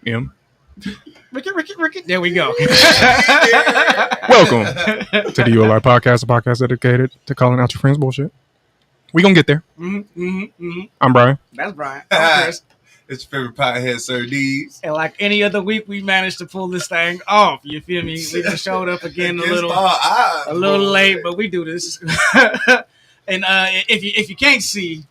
M. Ricky. There we go. Welcome to the ULI Podcast, a podcast dedicated to calling out your friends' bullshit. We gonna get there. I'm Brian. That's Brian. I'm Chris. It's your favorite pothead, Sir D's. And like any other week, we managed to pull this thing off. You feel me? We just showed up again a little late, but we do this. And if you can't see,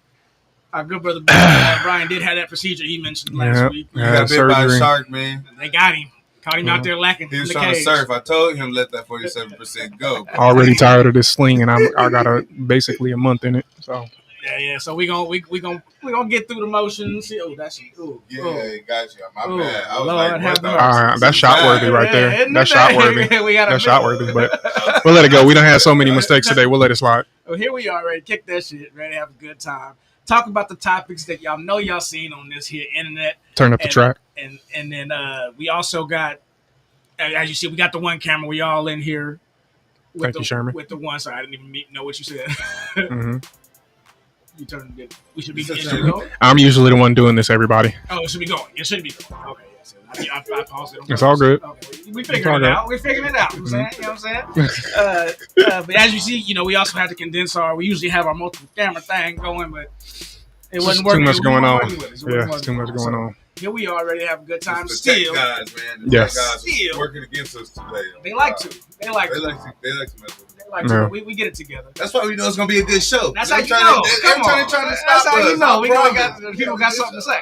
our good brother Brian did have that procedure he mentioned last week. He got bit by a shark, man. They got him. Caught him out there lacking. He was trying to surf. I told him let that 47% go. Already tired of this sling, and I got basically a month in it. So yeah. So we gonna get through the motions. Oh, that's got you. My bad. I was like, that's shot worthy right there. That's shot worthy. That's shot worthy. But we'll let it go. We don't have so many mistakes today. We'll let it slide. Well, here we are, ready to kick that shit, ready to have a good time. Talk about the topics that y'all know y'all seen on this here internet. Turn up the track. And then we also got, as you see, we got the one camera. We all in here. Thank you, Sherman. With the one, sorry, I didn't even know what you said. You turned it. We should be going. I'm usually the one doing this, everybody. Oh, it should be going. It should be going. Okay. I paused it. It's all good. Okay. We figuring it out. We're figuring it out. You know what I'm saying? But as you see, we also have to condense we usually have our multiple camera thing going, but it wasn't working. Too much going on. It's too much going on. Here we are, ready to have a good time. The still, tech guys, man. The yes. tech guys still working against us today. They like to. They like to mess with us. We get it together. That's why we know it's gonna be a good show. That's how you know. Trying to stop That's how you know. People got something to say.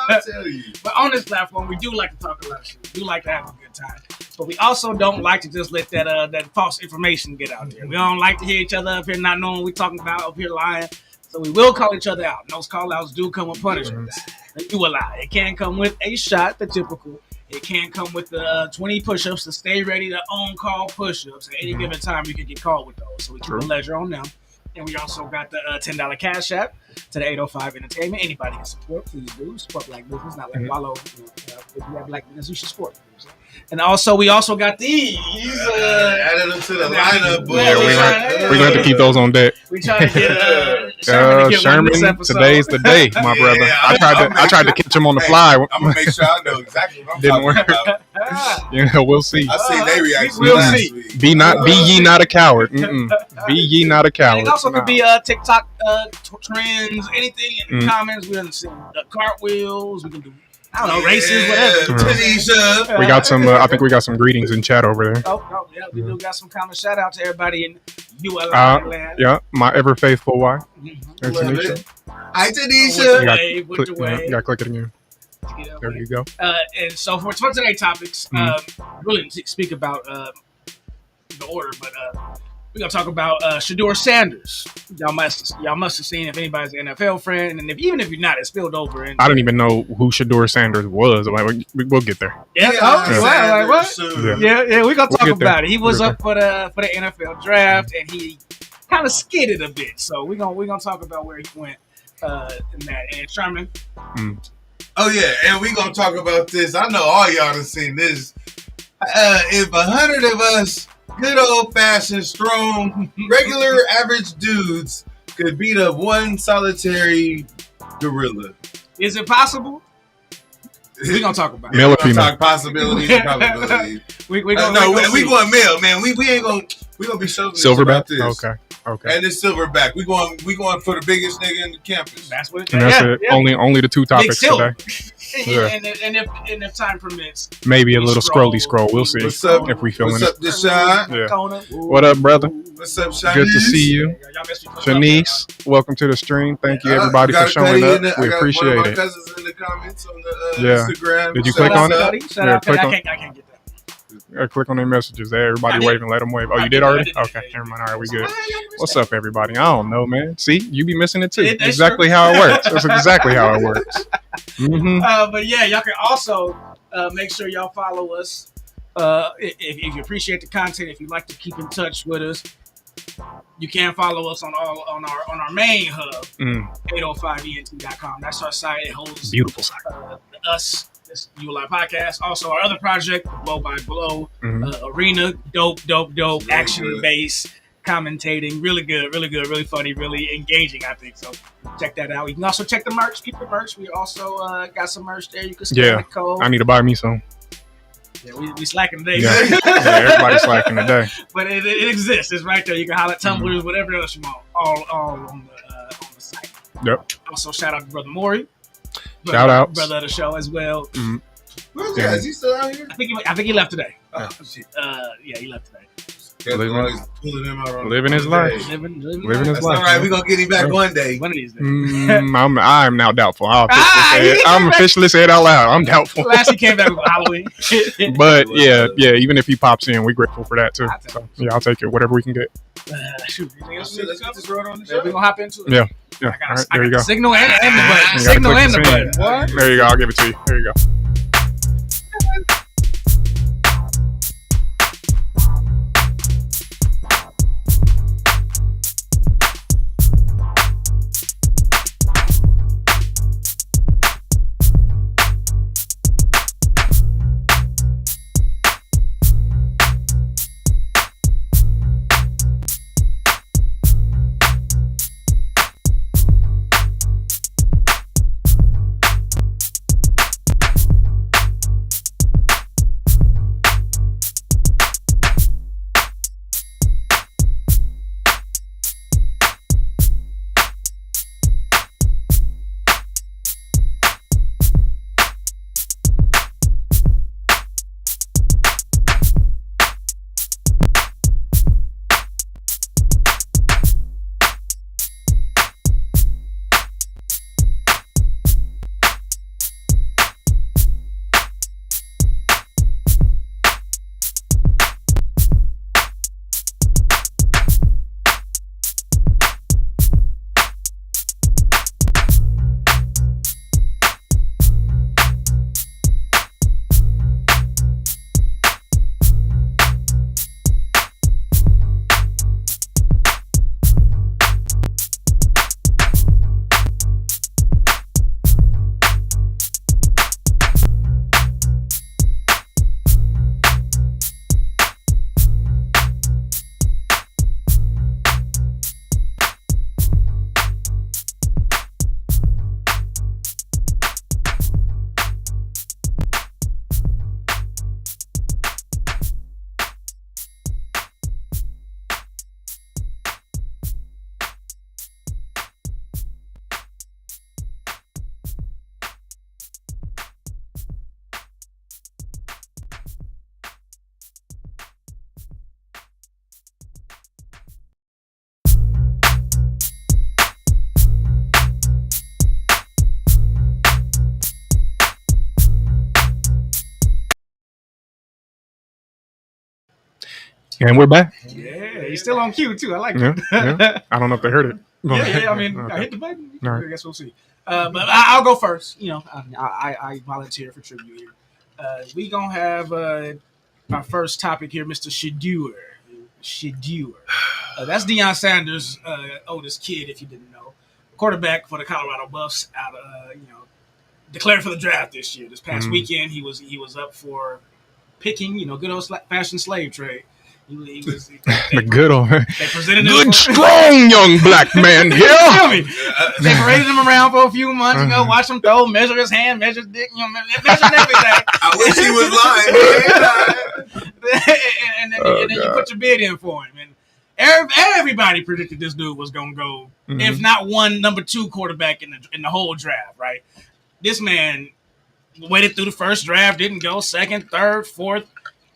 I tell you. But on this platform, we do like to talk a lot of shit. We do like to have a good time. But we also don't like to just let that false information get out there. We don't like to hear each other up here not knowing what we're talking about, up here lying. So we will call each other out. And those call outs do come with punishment. They do a lie. It can come with a shot, the typical. It can come with the 20 push-ups to stay ready to on-call push-ups. At any given time, you can get called with those. So we keep a ledger on them. And we also got the $10 cash app to the 805 Entertainment. Anybody can support, please do. Support black business, not like Wallow. If you have black business, you should support. And also, we also got these. Added them to the lineup. We're going to have to keep those on deck. We trying to get Sherman, today's the day, my brother. I tried to catch him on the fly. I'm going to make sure I know exactly what I'm talking about. We'll see. I see their reaction. We'll see. Be ye not a coward. Be ye not a coward. And it also could be TikTok trends, anything in the comments. We understand cartwheels. We can do, I don't know, races, whatever. Tanisha. We got some. I think we got some greetings in chat over there. Oh yeah, we do got some comments. Shout out to everybody in ULI land. Yeah, my ever faithful wife. Tanisha. Hi, Tanisha. You got to click it again. There you go. And so for today's topics, really speak about the order, but we're gonna talk about Sheduer Sanders. Y'all must have seen, if anybody's an NFL friend, and even if you're not, it spilled over. I don't even know who Sheduer Sanders was. We'll get there. Yeah. Like what? Yeah. We're gonna talk about it. He was up for the NFL draft, and he kind of skidded a bit. So we're gonna talk about where he went in that. And Sherman. Oh yeah, and we're gonna talk about this. I know all y'all have seen this. If 100 of us, good old-fashioned, strong, regular, average dudes could beat up one solitary gorilla. Is it possible? We're going to talk about it. Male or female? Talk possibilities and probabilities. we going male, man. We ain't going to be showing Silverback? This. Okay. And it's silverback. We going for the biggest nigga in the campus. That's what it is. And that's it. Yeah. Only the two topics today. And if time permits, maybe a little scroll. We'll see. What's up? If we feeling it. What's up, Deshaun? Yeah. What up, brother? What's up, Shanice? Good to see you. Shanice, welcome to the stream. Thank you, everybody, for showing up. We appreciate it. One of my cousins in the comments on the Instagram. Did you click on it? I can't get that. Click on their messages there. Everybody wave and let them wave. Oh, you did already? Okay, never mind. All right, we good. What's up, everybody? I don't know, man. See, you be missing it too. Exactly how it works. That's exactly how it works. But yeah, y'all can also make sure y'all follow us. If you appreciate the content, if you'd like to keep in touch with us, you can follow us on our main hub, 805ent.com. That's our site. It holds beautiful site. Us. This ULI podcast. Also, our other project, Blow by Blow, Arena, dope, action based. commentating. Really good, really funny, really engaging, I think. So check that out. You can also check the merch. Keep the merch. We also got some merch there. You can scan the code. I need to buy me some. Yeah, we slacking today. Yeah, everybody's slacking today. But it exists. It's right there. You can holler at tumblers, whatever else you want. All on the site. Yep. Also, shout out to Brother Maury. Shout out. Brother of the show as well. Mm-hmm. Where's he? Is he still out here? I think he left today. Oh, shit. Yeah, he left today. Living his life. Living his That's life. all right. We're going to get him back one day. One of these days. I'm now doubtful. I'm officially saying it out loud. I'm doubtful. Last he came back with Halloween. But yeah, even if he pops in, we're grateful for that too. So, yeah, I'll take it. Whatever we can get. Shoot. Let's get this road on the show. We're going to hop into it. Yeah. All right, there you go. Signal and the button. You Signal gotta and the click the button. What? There you go. I'll give it to you. There you go. And we're back. Yeah, he's still on cue too. I like Yeah, it. yeah. I don't know if they heard it. Yeah. I mean, Okay. I hit the button. All right. I guess we'll see. But I'll go first. You know, I volunteer for tribute here. We gonna have our first topic here, Mr. Sheduer. That's Deion Sanders' oldest kid, if you didn't know. Quarterback for the Colorado Buffs, out declared for the draft this year. This past weekend, he was up for picking. Good old fashioned slave trade. He was The good old man. They presented him Good, strong young black man here. They paraded him around for a few months, watch him throw, measure his hand, measure his dick, measure everything. I wish he was lying. and then you put your bid in for him. And everybody predicted this dude was gonna go, if not number 2 quarterback in the whole draft, right? This man waited through the first draft, didn't go, second, third, fourth.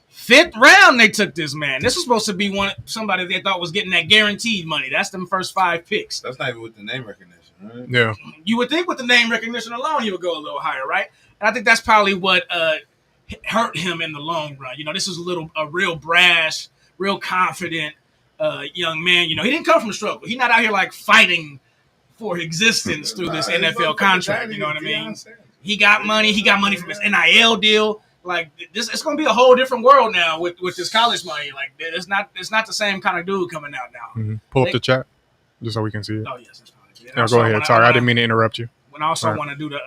5th round, they took this man. This was supposed to be somebody they thought was getting that guaranteed money. That's them first 5 picks. That's not even with the name recognition, right? Yeah. You would think with the name recognition alone, he would go a little higher, right? And I think that's probably what hurt him in the long run. This is a real brash, real confident young man. He didn't come from a struggle. He's not out here like fighting for existence through this NFL contract. You know what I mean? He got money. He got money from his NIL deal. Like this, it's going to be a whole different world now with this college money. Like it's not the same kind of dude coming out now. Mm-hmm. Pull up the chat just so we can see it. Oh yes, that's fine. No, go ahead. Sorry, I didn't mean to interrupt you. When I also want to do the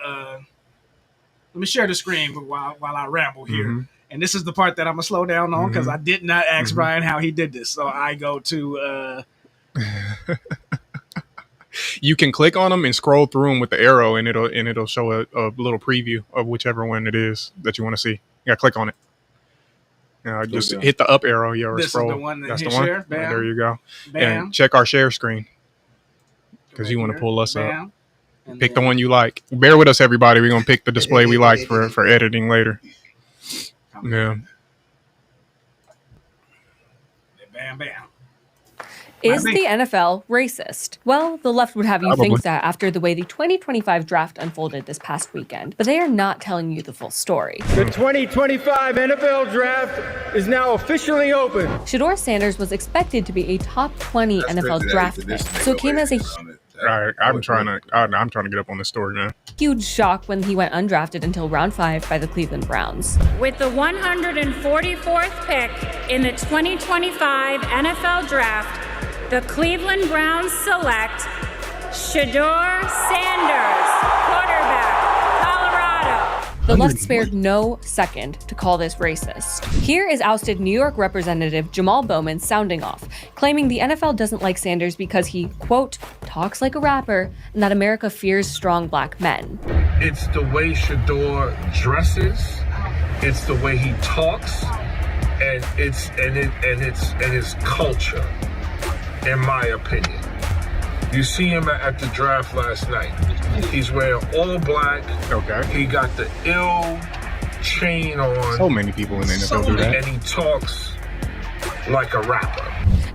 let me share the screen while I ramble here. And this is the part that I'm gonna slow down on because I did not ask Brian how he did this. So I go to. You can click on them and scroll through them with the arrow, and it'll show a little preview of whichever one it is that you want to see. You gotta click on it. Just hit the up arrow, or this scroll. Is the one That's the one. Share. Bam. Right, there you go. Bam. And check our share screen because you want to pull us up. Pick the one you like. Bear with us, everybody. We're gonna pick the display we like for editing later. Yeah. Bam, bam. Is the NFL racist? Well, the left would have you Probably. think that after the way the 2025 draft unfolded this past weekend, but they are not telling you the full story. The 2025 NFL Draft is now officially open. Sheduer Sanders was expected to be a top 20 NFL draft pick, so it came as a All right, I'm trying to get up on this story now. huge shock when he went undrafted until round 5 by the Cleveland Browns. With the 144th pick in the 2025 NFL Draft, the Cleveland Browns select Sheduer Sanders, quarterback, Colorado. The left spared no second to call this racist. Here is ousted New York Representative Jamal Bowman sounding off, claiming the NFL doesn't like Sanders because he, quote, talks like a rapper and that America fears strong black men. It's the way Sheduer dresses, it's the way he talks, and it's his culture, in my opinion. You see him at the draft last night. He's wearing all black. Okay. He got the ill chain on. So many people in the NFL do that. And he talks like a rapper.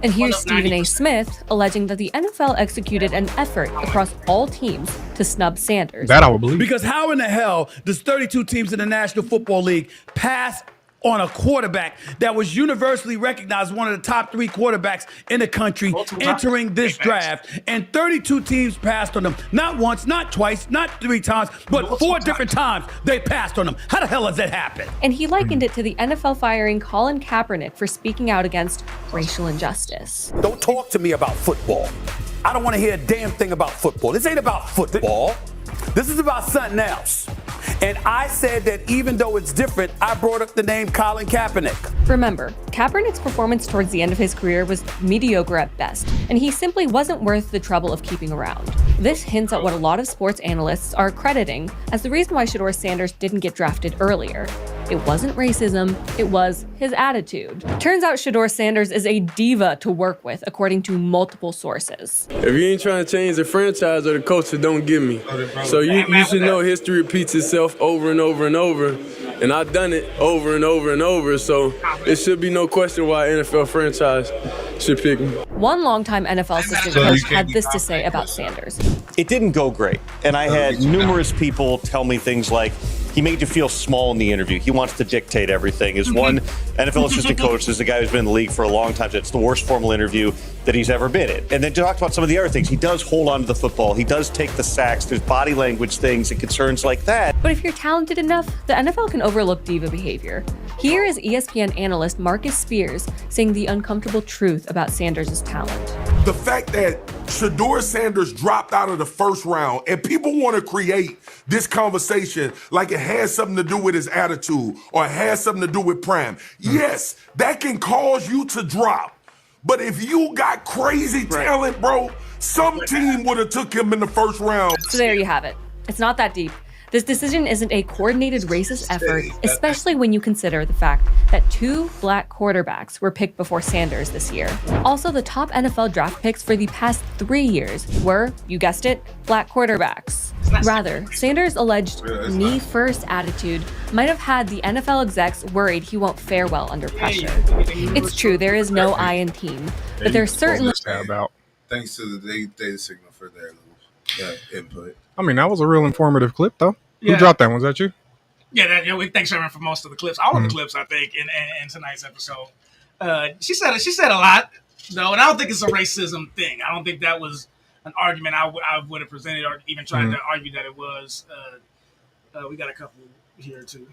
And here's Stephen A. Smith alleging that the NFL executed an effort across all teams to snub Sanders. That I would believe. Because how in the hell does 32 teams in the National Football League pass on a quarterback that was universally recognized one of the top 3 quarterbacks in the country entering this draft, and 32 teams passed on him? Not once, not twice, not 3 times, but 4 different times they passed on him. How the hell does that happen? And he likened it to the NFL firing Colin Kaepernick for speaking out against racial injustice. Don't talk to me about football. I don't want to hear a damn thing about football. This ain't about football. This is about something else. And I said that even though it's different, I brought up the name Colin Kaepernick. Remember, Kaepernick's performance towards the end of his career was mediocre at best, and he simply wasn't worth the trouble of keeping around. This hints at what a lot of sports analysts are crediting as the reason why Sheduer Sanders didn't get drafted earlier. It wasn't racism, it was his attitude. Turns out Sheduer Sanders is a diva to work with, according to multiple sources. If you ain't trying to change the franchise or the culture, don't give me. So you should know history repeats itself over and over and over. And I've done it over and over and over, so it should be no question why an NFL franchise should pick me. One longtime NFL assistant coach had this to say about Sanders. It didn't go great, and I had numerous people tell me things like, he made you feel small in the interview. He wants to dictate everything. As one NFL assistant coach, is a guy who's been in the league for a long time. So it's the worst formal interview that he's ever been in. And then talked about some of the other things. He does hold on to the football. He does take the sacks. There's body language things and concerns like that. But if you're talented enough, the NFL can overlook diva behavior. Here is ESPN analyst Marcus Spears saying the uncomfortable truth about Sanders' talent. The fact that Sheduer Sanders dropped out of the first round, and people want to create this conversation like it has something to do with his attitude or it has something to do with prime. Yes, that can cause you to drop. But if you got crazy talent, bro, some team would have took him in the first round. So there you have it. It's not that deep. This decision isn't a coordinated racist effort, especially when you consider the fact that 2 black quarterbacks were picked before Sanders this year. Also, the top NFL draft picks for the past 3 years were, you guessed it, black quarterbacks. Rather, Sanders' alleged me-first attitude might have had the NFL execs worried he won't fare well under pressure. It's true, there is no I in team, but there's certainly... Thanks to the data signal for their input. I mean, that was a real informative clip, though. Yeah. Who dropped that one? Was that you? Yeah, thanks, Sherman, for most of the clips. All of the clips, I think, in tonight's episode. She said a lot, though, and I don't think it's a racism thing. I don't think that was an argument I would have presented or even tried to argue that it was. We got a couple here, too.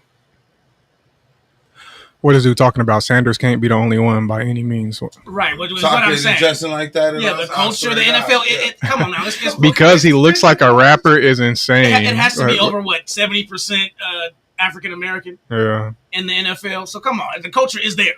What is he talking about? Sanders can't be the only one by any means. Right, what I'm saying. Dressing like that. Yeah, the culture, the NFL. Come on now. It's because he looks like a rapper is insane. It has to be over, 70% African American in the NFL. So come on, the culture is there.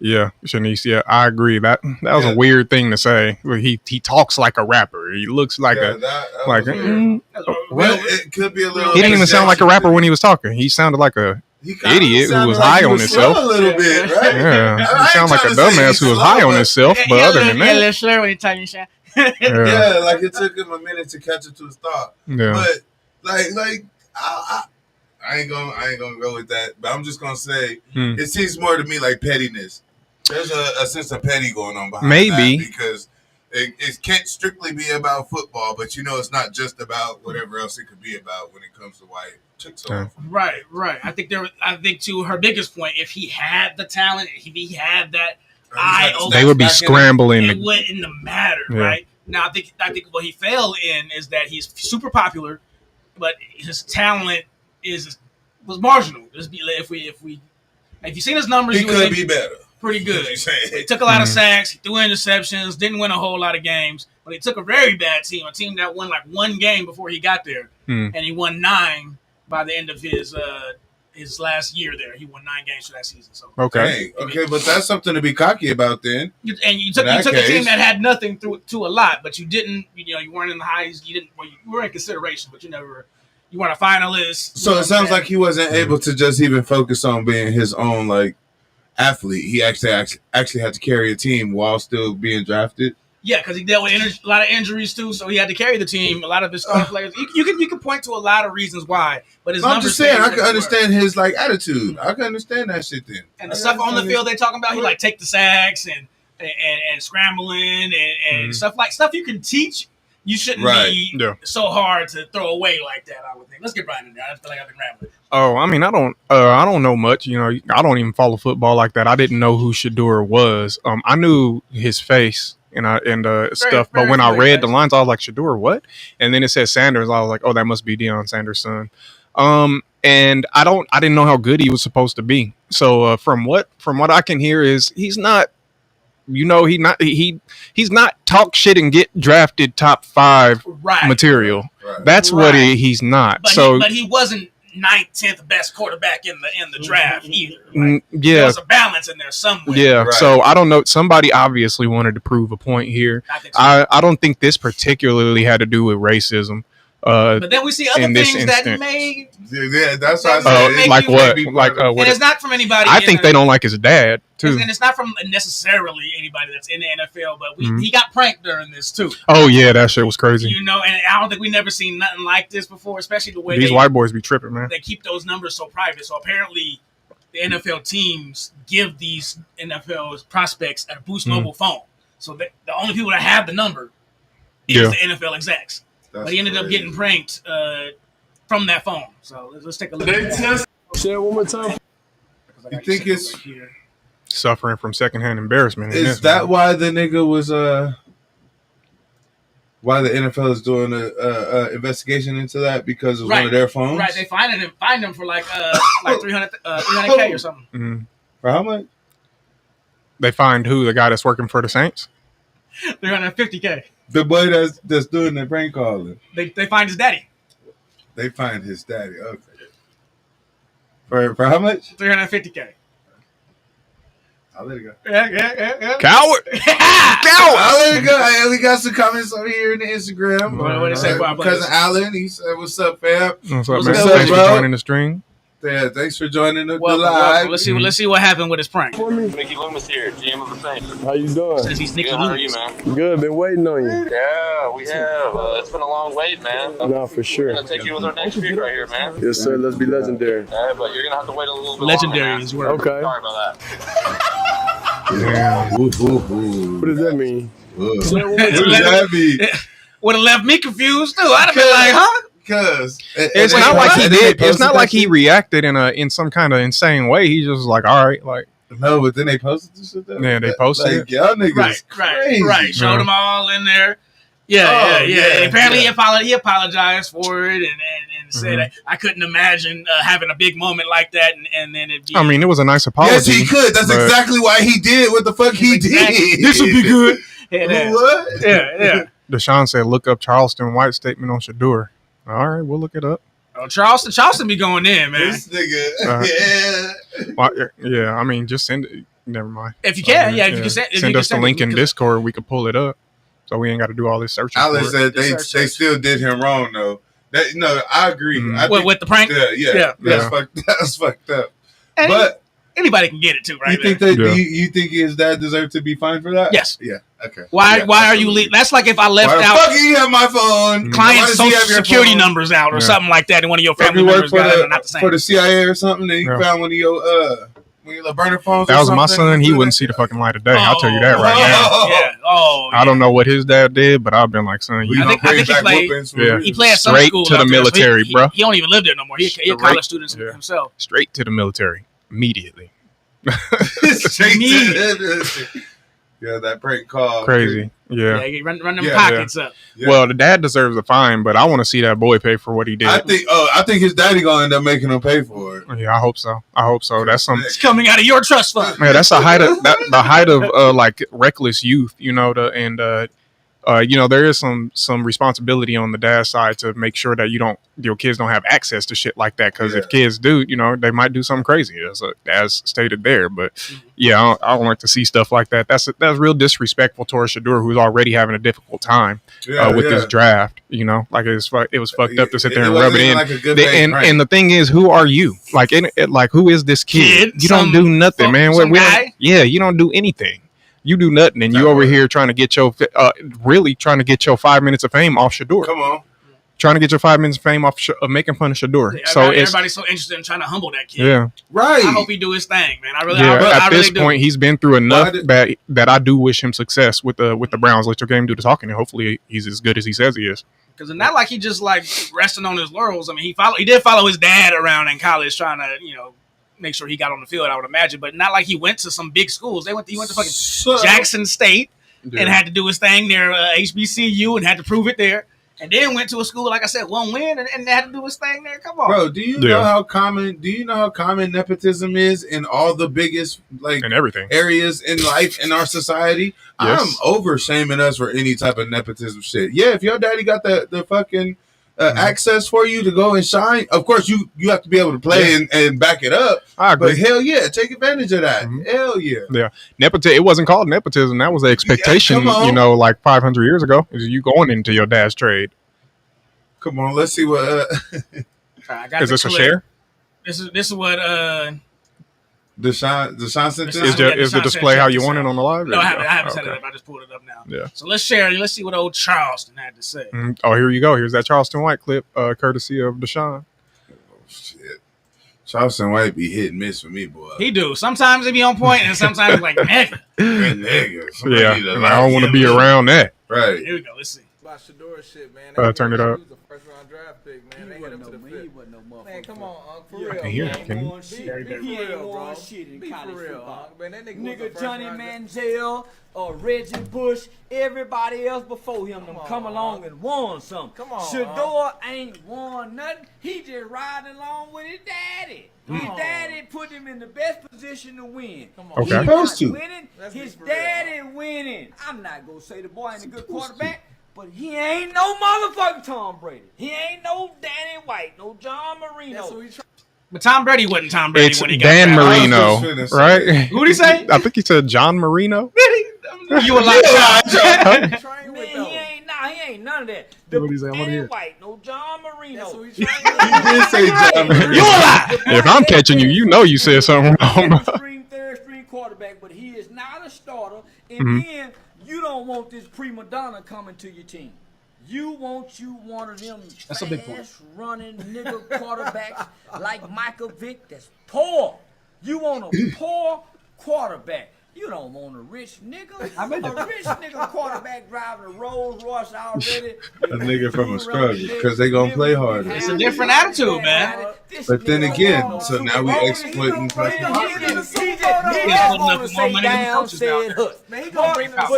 Yeah, Shanice. Yeah, I agree. That was a weird thing to say. He talks like a rapper. He looks like Well, it could be a little. He didn't even sound like a rapper when he was talking. He sounded like a idiot who was high on himself. A little bit, right? Yeah, he sounded like a dumbass who was high on himself. But other than that, little slur when you're talking shit. Yeah, like it took him a minute to catch it to his thought. Yeah. But like I ain't gonna go with that. But I'm just gonna say it seems more to me like pettiness. There's a sense of petty going on behind that because it can't strictly be about football, but it's not just about whatever else it could be about when it comes to why it took so long. Right. I think to her biggest point, if he had the talent, if he had that eye open, they would be scrambling. It wouldn't matter, right? Now I think what he fell in is that he's super popular, but his talent was marginal. If you seen his numbers, he could be better. Pretty good. He took a lot of sacks. He threw interceptions. Didn't win a whole lot of games. But he took a very bad team, a team that won like one game before he got there, and he won 9 by the end of his last year there. He won 9 games for that season. So okay, but that's something to be cocky about then. You took a team that had nothing to a lot, but you didn't. You weren't in the highs. You were in consideration, but you weren't a finalist. So it sounds like he wasn't able to just even focus on being his own athlete. He actually had to carry a team while still being drafted. Yeah, because he dealt with a lot of injuries too, so he had to carry the team. A lot of his star players. You can point to a lot of reasons why, but his I'm just saying I can understand his attitude. I can understand that shit then. And the stuff on the field they talking about, he take the sacks and scrambling and stuff you can teach. You shouldn't be so hard to throw away like that. I would think. Let's get Brian in there. I feel like I've been rambling. Oh, I mean, I don't know much. I don't even follow football like that. I didn't know who Sheduer was. I knew his face and stuff, but when I read the lines, I was like, Sheduer, what? And then it said Sanders. I was like, oh, that must be Deion Sanders' son. And I didn't know how good he was supposed to be. So from what I can hear is he's not. He's not talk shit and get drafted top 5 material. Right. That's what he's not. But he wasn't 9th, 10th best quarterback in the draft either. Right? Yeah, there was a balance in there somewhere. Yeah, right. So I don't know. Somebody obviously wanted to prove a point here. I don't think this particularly had to do with racism. But then we see other things that may. Yeah, that's what I said. Like what? And it's not from anybody. I think they don't like his dad too. And it's not from necessarily anybody that's in the NFL, but he got pranked during this too. Oh yeah, that shit was crazy. And I don't think we never seen nothing like this before, especially the way these white boys be tripping, man. They keep those numbers so private. So apparently, the NFL teams give these NFL prospects a Boost mobile phone. So the only people that have the number is the NFL execs. But he ended up getting pranked from that phone. So let's take a look at that. Say it one more time. You think it's suffering from secondhand embarrassment? Is that why the nigga was why the NFL is doing a investigation into that because it was one of their phones? Right, they find him for like 300K or something. Mm-hmm. For how much? They find who? The guy that's working for the Saints? 350K. The boy that's doing the prank calling. They find his daddy. They find his daddy. Okay. For how much? 350K. I'll let it go. Yeah. Coward. I'll let it go. Hey, we got some comments over here in the Instagram. What did he say about Cousin Alan? He said, "What's up, fam? What's up, man? Thanks for joining the stream." Yeah, thanks for joining the live. Welcome. Let's see what happened with his prank. Mickey Loomis here, GM of the Saints. How you doing? Says he's Nicky Good, how are Loomis. you, man? Good. Been waiting on you. Yeah, we have. It's been a long wait, man. No, for sure. We're gonna take you with our next pick right here, man. Yes, sir. Let's be legendary. Yeah, but you're gonna have to wait a little bit Legendary longer, is where. Okay. Sorry about that. Yeah. What does that mean? What does that mean? Would have left me confused too. I'd have been like, huh? Because it's not like he did. It's not like he reacted in some kind of insane way. He just was like, all right, like. No, but then they posted this shit. Yeah, they posted it. Y'all niggas crazy. Right. Showed them all in there. Yeah. And apparently he apologized for it and said I couldn't imagine having a big moment like that and then it. I mean, it was a nice apology. Yes, he could. That's exactly why he did what the fuck he did. This would be good. What? Yeah. Deshaun said, "Look up Charleston White's statement on Sheduer." All right, we'll look it up. Oh, Charleston be going in, man. This nigga, yeah. I mean, just send it. Never mind. If you can, if you can send us the link in Discord, we could pull it up, so we ain't got to do all this searching. Alice said they still did him wrong though. I agree. Mm-hmm. I think, with the prank. Yeah. That's fucked up. And but anybody can get it too, right? You think that you think his dad deserved to be fined for that? Yes. Yeah. Okay. Why are you? That's like if I left out. Fuck you have my phone. Client social security numbers out or something like that, and one of your family members got it, not the same. For the CIA or something, then you found one of your burner phones. That was my son. He wouldn't see the fucking light of day. I'll tell you that right now. Yeah. Oh. I don't know what his dad did, but I've been like, son, I think he played at some straight school to the military, bro. He don't even live there no more. He's a college student himself. Straight to the military immediately. Yeah, that prank call. Crazy. Yeah. Run them pockets up. Yeah. Well, the dad deserves a fine, but I want to see that boy pay for what he did. I think his daddy gonna end up making him pay for it. Yeah, I hope so. That's something. It's coming out of your trust fund. Man, that's the height of like reckless youth, there is some responsibility on the dad's side to make sure that your kids don't have access to shit like that. Because if kids do, they might do something crazy, as stated there. But I don't like to see stuff like that. That's real disrespectful towards Sheduer, who's already having a difficult time with this draft. Like it was fucked up to sit there and rub it in. Like and the thing is, who are you? Like who is this kid? You don't do nothing, man. You don't do anything. You do nothing, and you over here trying to get your 5 minutes of fame off Sheduer. Come on, trying to get your 5 minutes of fame off of making fun of Sheduer. Everybody's so interested in trying to humble that kid. Yeah, right. I hope he do his thing, man. At this point, he's been through enough that I do wish him success with the Browns. Let your game do the talking, and hopefully he's as good as he says he is. Because it's not like he just like resting on his laurels. I mean, he did follow his dad around in college, trying to make sure he got on the field, I would imagine, but not like he went to some big schools. He went to fucking Jackson State and had to do his thing there, HBCU, and had to prove it there, and then went to a school, like I said, won't win, and had to do his thing there. Come on, bro. Do you know how common nepotism is in all the biggest and everything areas in life in our society? Yes. I'm over shaming us for any type of nepotism shit. Yeah, if your daddy got the fucking access for you to go and shine, of course you have to be able to play and back it up. I agree. But hell yeah, take advantage of that. Hell yeah. Yeah. It wasn't called nepotism. That was the expectation, like 500 years ago. Is you going into your dad's trade. Come on, let's see what is this a share? This is what Deshaun sent is the display how you want it on the live? No, I haven't set it up. I just pulled it up now. Yeah. So let's share. Let's see what old Charleston had to say. Oh, here you go. Here's that Charleston White clip, courtesy of Deshaun. Oh, shit. Charleston White be hit and miss for me, boy. He do. Sometimes he be on point, and sometimes he's like nigga. Nigga. I don't want to be around that. Right. Here we go. Let's see. About Sheduer shit, man. Turn it up. First round draft pick, man. They hit him to the fifth. Man, come on, for I real. can hear it. Can you? He ain't won shit in college football. Man, that nigga Johnny Manziel or Reggie Bush, everybody else before him come along and won something. Come on. Sheduer ain't won nothing. He just riding along with his daddy. His daddy put him in the best position to win. Okay. He not winning. His daddy winning. I'm not gonna say the boy ain't a good quarterback. But he ain't no motherfucking Tom Brady. He ain't no Danny White, no John Marino. But Tom Brady wasn't Tom Brady when he got Dan drafted. Marino, right? Who'd he say? I think he said John Marino. You a lot Man, he ain't none of that. Danny White, no John Marino. You did say John Marino. You a lie. If I'm catching you, you said something wrong. Third string quarterback, but he is not a starter. And then you don't want this prima donna coming to your team. You want one of them fast-running nigga quarterbacks like Michael Vick that's poor. You want a poor quarterback. You don't want a rich nigga. A rich nigga quarterback driving a Rolls Royce already. A nigga from a struggle because they gonna play harder. It's a different attitude, man. But then again, so now we exploiting fucking. But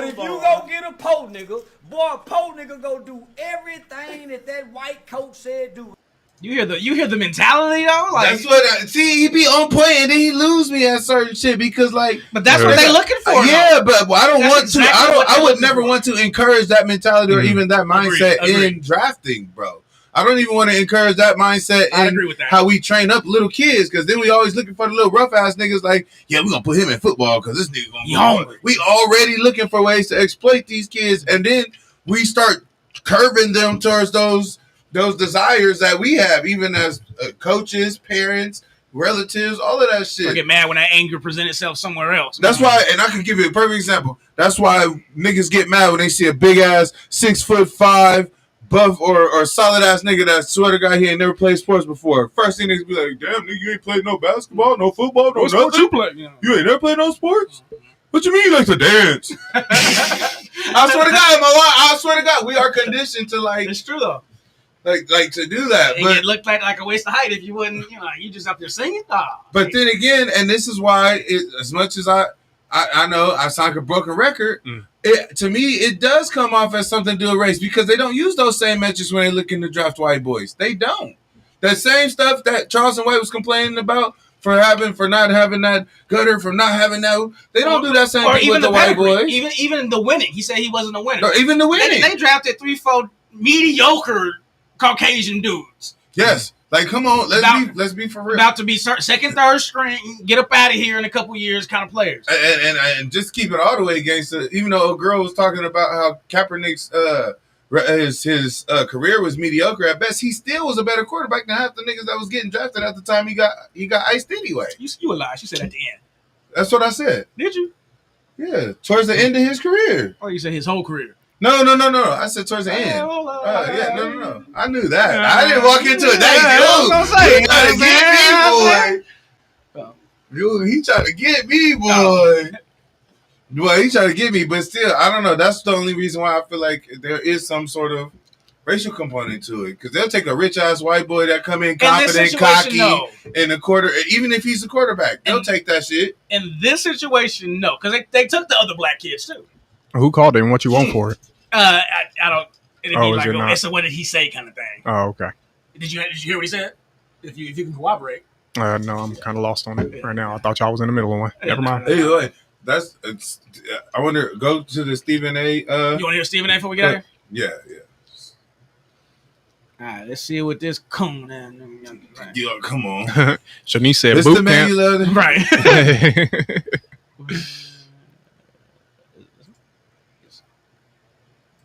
if you go get a po nigga, po nigga go do everything that white coach said do. You hear the mentality though? Like, that's what he be on point and then he lose me at certain shit because but that's what they looking for. Yeah, but I don't want to. I would never want to encourage that mentality or even that mindset in drafting, bro. I don't even want to encourage that mindset. I and agree with that. how we train up little kids, because then we always looking for the little rough ass niggas. Like, yeah, we gonna put him in football because this nigga gonna be hungry. We already looking for ways to exploit these kids, and then we start curving them towards those desires that we have, even as coaches, parents, relatives, all of that shit. I get mad when that anger presents itself somewhere else. That's why, and I can give you a perfect example. That's why niggas get mad when they see a big ass 6'5" buff or solid ass nigga that swear to God he ain't never played sports before. First thing niggas be like, damn nigga, you ain't played no basketball, no football, no nothing. You play? You ain't never played no sports? What you mean you like to dance? I swear to God, I swear to God, we are conditioned to like. It's true though. Like to do that, But it looked like a waste of height if you wouldn't, you just up there singing. But then again, and this is why, as much as I know I sound like a broken record, to me it does come off as something to do with race, because they don't use those same metrics when they look in to draft white boys. They don't. That same stuff that Charleston White was complaining about for not having that gutter, for not having that. They don't do that same thing with the white boys. Even the winning, he said he wasn't a winner. Or even the winning, they drafted 3-4 mediocre Caucasian dudes. Yes, like come on, let's be for real. About to be second, third string, get up out of here in a couple years kind of players. And just keep it all the way against it. Even though a girl was talking about how Kaepernick's his career was mediocre at best, he still was a better quarterback than half the niggas that was getting drafted at the time he got iced anyway. You a lie. She said at the end. That's what I said. Did you? Yeah, towards the end of his career. Oh, you said his whole career. No. I said towards the end. No. I knew that. I didn't walk into it. He tried to get me, boy. Well, he tried to get me, but still, I don't know. That's the only reason why I feel like there is some sort of racial component to it. Because they'll take a rich ass white boy that come in confident, cocky, in a quarter, even if he's a quarterback, they'll take that shit. In this situation, no, because they took the other black kids too. Who called him? What you want for it? I don't. It's a what did he say kind of thing. Oh, okay. Did you hear what he said? If you can cooperate. No, I'm kind of lost on it right now. I thought y'all was in the middle of one. Never mind. Anyway, I wonder. Go to the Stephen A. You want to hear Stephen A. before we get out here? Yeah. All right, let's see what this coon. Yo, come on. Shanice said, "This boot the man camp." you love, right?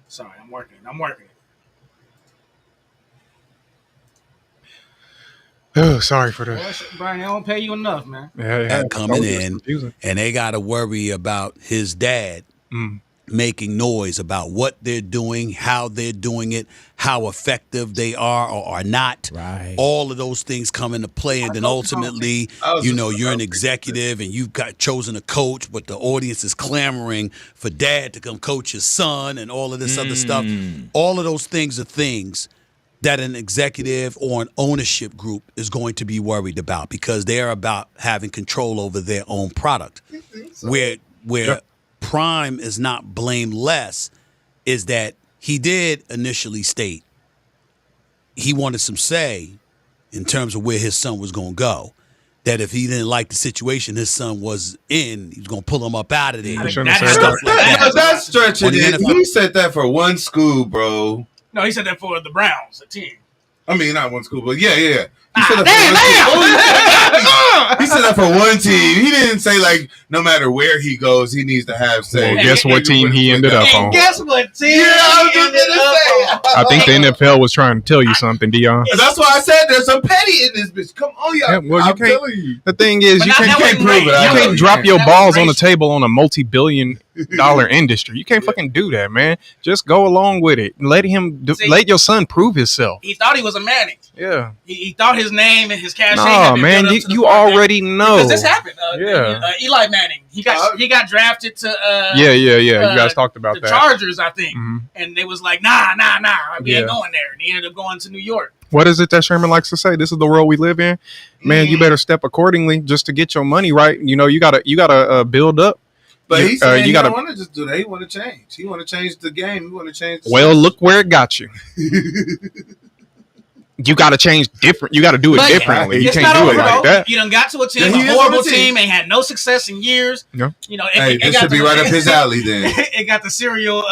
Sorry, I'm working. Oh, sorry for the. Boy, Brian, they don't pay you enough, man. Yeah. Coming in, and they got to worry about his dad making noise about what they're doing, how they're doing it, how effective they are or are not. Right. All of those things come into play, and then ultimately, you're an executive and you've got chosen a coach, but the audience is clamoring for dad to come coach his son and all of this other stuff. All of those things are things that an executive or an ownership group is going to be worried about, because they're about having control over their own product. Where Prime is not blameless is that he did initially state he wanted some say in terms of where his son was going to go. That if he didn't like the situation his son was in, he was going to pull him up out of there. That's stretching it. He said that for one school, bro. No, he said that for the Browns, the team. I mean, not one school, but yeah. He said that for one team. He didn't say, like, no matter where he goes, he needs to have say. Well, guess what team he ended up on? Guess what team? Yeah, I was just going to say. I think the NFL was trying to tell you something, Dion. That's why I said there's some petty in this bitch. Come on, y'all. Yeah, well, I'm telling you. The thing is, you can't prove it. You can't drop your balls on the table on a multi-billion-dollar industry. You can't fucking do that, man. Just go along with it. Let your son prove himself. He thought he was a Manning. Yeah. He thought his name and his cachet. No, man, you already know. Because this happened. Eli Manning. He got drafted to. You guys talked about the that. Chargers, I think, and they was like, nah, we ain't going there, and he ended up going to New York. What is it that Sherman likes to say? This is the world we live in, man. You better step accordingly just to get your money right. You gotta build up. But he said he don't want to just do that. He want to change. He want to change the game. He want to change. Look where it got you. you got to change different. You got to do it differently. You can't do it like that. You done got to a team, a horrible team, ain't had no success in years. Yeah. You know, this should be right up his alley then. It got the serial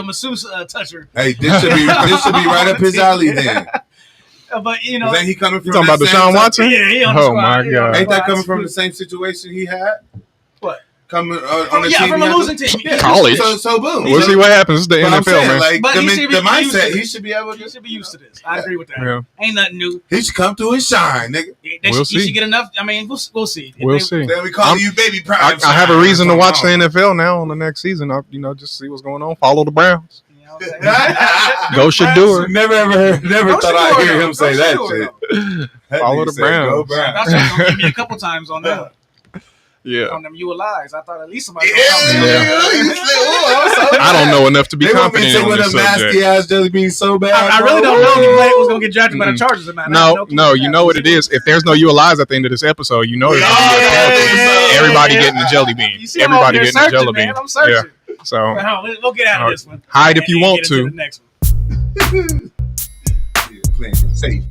masseuse toucher. Hey, this should be right up his alley then. But you know, ain't he coming from? You talking about Deshaun Watson? Yeah, he on oh the my god! Ain't that coming from the same situation he had? What? Coming on the team from a losing team. Yeah. College. So boom. We'll see what happens. It's the NFL, saying, man. Like, but the the mindset, he should be able to. He should be used to this. I agree with that. Yeah. Ain't nothing new. He should come through and shine, nigga. We'll see. He should get enough. I mean, we'll see. We'll see. Then we call you baby prime. I have a reason to watch the NFL now on the next season. Just see what's going on. Follow the Browns. Go Sheduer. Never thought I'd hear him say that shit. Follow the Browns. That's gonna give me a couple times on that. Yeah. On them ULIs. I thought at least somebody. I don't know enough to be confident on this subject. Ass jelly beans so bad. I really don't know if he was gonna get drafted by the Chargers or not. No. You know what it is. If there's no ULIs at the end of this episode, you know there's gonna be a Panthers. Everybody getting the jelly bean. Everybody getting the jelly bean. I'm searching. Yeah. So we'll get out of this one. Hide if you want to. The next one. Playing it safe.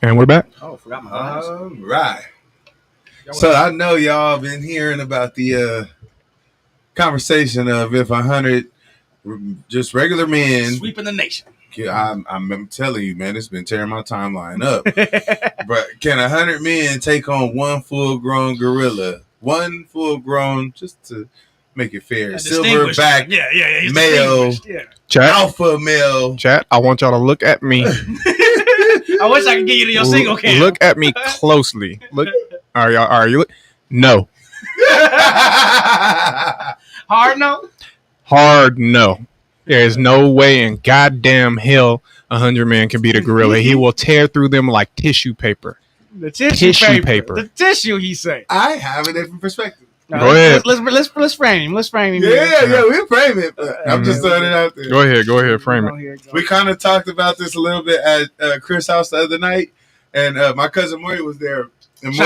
And we're back. Oh, forgot my All right. So I know y'all been hearing about the conversation of if 100 just regular men sweeping the nation. I'm telling you, man, it's been tearing my timeline up. But can 100 men take on one full-grown gorilla? One full-grown, just to make it fair, silverback, male, Chat. alpha male. Chat, I want y'all to look at me. I wish I could get you to your single cam. Look at me closely. Look. Are you? No. Hard no? Hard no. There is no way in goddamn hell 100 men can beat a gorilla. He will tear through them like tissue paper. The tissue paper. The tissue, he say. I have a different perspective. Go ahead. Let's frame him. Let's frame him. Yeah, we'll frame it. But I'm just throwing it out there. Go ahead, frame it. We kind of talked about this a little bit at Chris' house the other night, and my cousin Maury was there. And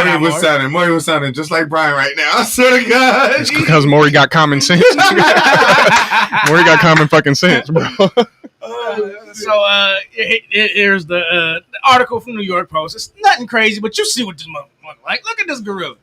Maury was sounding just like Brian right now. I swear to God. It's because Maury got common sense. Maury got common fucking sense, bro. Here's the article from New York Post. It's nothing crazy, but you see what this motherfucker like. Look at this gorilla.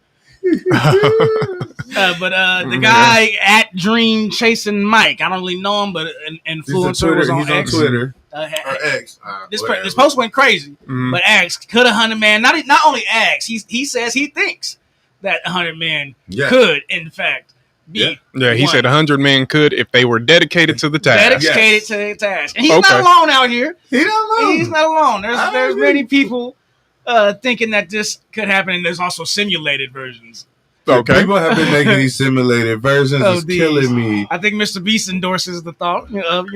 The guy at Dream Chasing Mike, I don't really know him, but an influencer was on X. On Twitter. Or X. This post went crazy, but X could 100 man. Not only X, he says he thinks that 100 men could in fact be. Yeah, he said 100 men could if they were dedicated to the task. Dedicated to the task, and he's not alone out here. He's not alone. There's many people thinking that this could happen, and there's also simulated versions. Okay. People have been making these simulated versions. It's killing me. I think Mr. Beast endorses the thought of,